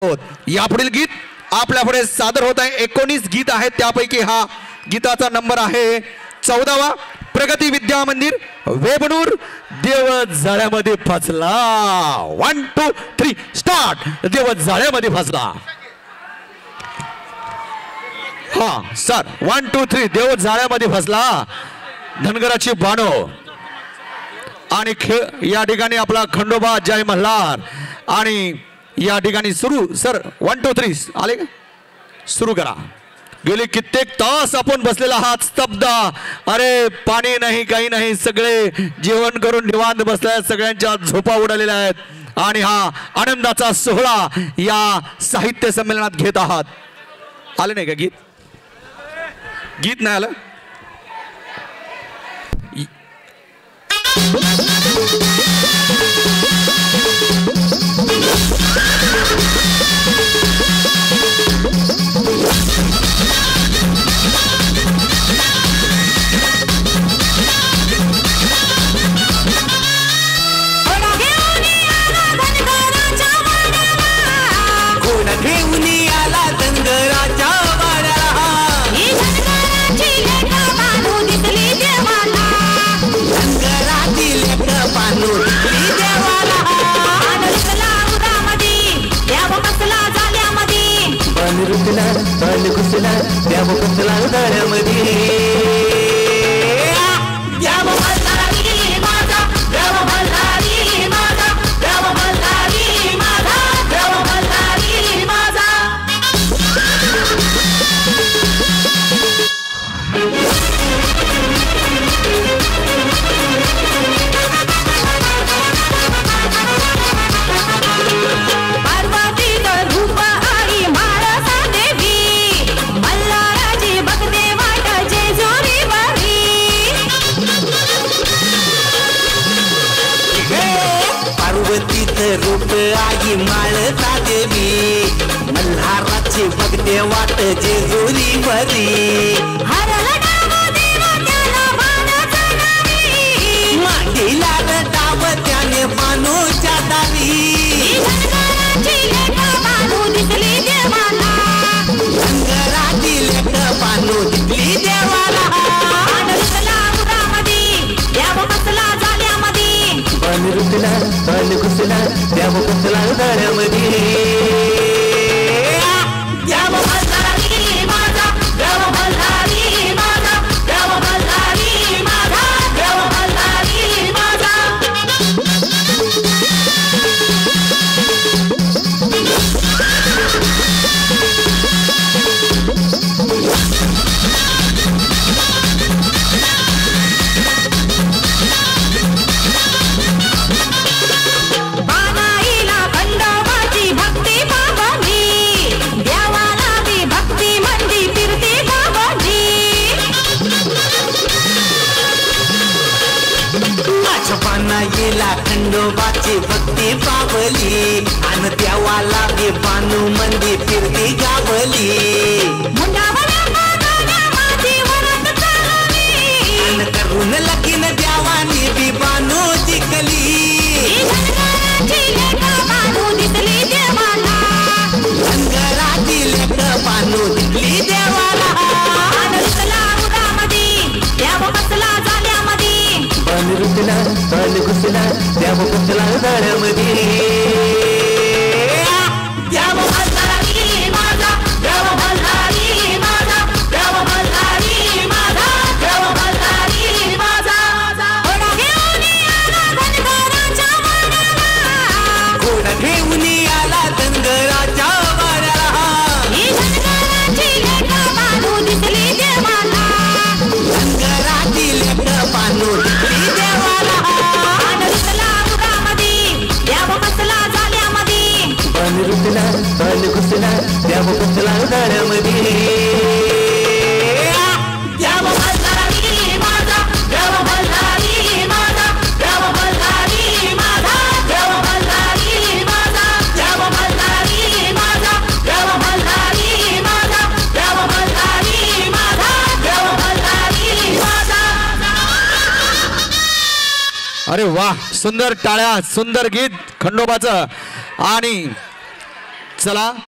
आहोत। यापुढील गीत आपल्या पुढे सादर होत आहे। 19 गीत आहेत, त्यापैकी हा गीताचा नंबर आहे 14वा। प्रगती विद्या मंदिर वेबनूर देव जाळ्यामध्ये फसला। 1 2 3 स्टार्ट। देव जाळ्यामध्ये फसला। हा सर 1 2 3 देव जाळ्यामध्ये फसला। धनगराची बाणो आणि या ठिकाणी आपला खंडोबा जय मल्हार आणि या ठिकाणी सुरू सर 1 2 3 आले का सुरू करा। गेले कित्येक तास आपण बसलेला आहात स्तब्ध। अरे पाणी नाही काही नाही, सगळे जेवण करून निवांत बसले आहेत, सगळ्यांच्या झोपा उडालेल्या आहेत आणि हा आनंदाचा सोहळा या साहित्य संमेलनात घेत आहात। आले नाही का गीत? गीत नाही आलं? रूप आई माळता देवी मल्हाराची बघते वाट जेजुरी बरी मांडीला रटाव त्याने बानूच्या दारी रंगराची लेक बानू दिसली देवाला रुतला बन घुसला देव घुसला दळ्यामध्ये देव मल्हारी माझा देव मल्हारी माझा देव मल्हारी माझा देव मल्हारी माझा येला खंडोबाची भक्ती पावली आणि देवाला बी बानू मंदी फिरती गावली आणि करून लगीन देवानी बी बानू जिंकली रंगराची लेक बानू दिसली देवाला रुतला बन घुसला देव घुसला दळ्यामध्ये देव मल्हारी माझा देव मल्हारी माझा देव मल्हारी माझा देव मल्हारी माझा घोडा घेऊन आला धनगराच्या वाड्याला धनगराची लेक बानू रुतला बन घुसला देव घुसला दळ्यामध्ये देव मल्हारी माझा देव मल्हारी माझा देव मल्हारी माझा देव मल्हारी माझा देव मल्हारी माझा देव मल्हारी माझा देव मल्हारी माझा देव मल्हारी माझा। अरे वाह, सुंदर टाळ्या, सुंदर गीत खंडोबाचं। आणि चला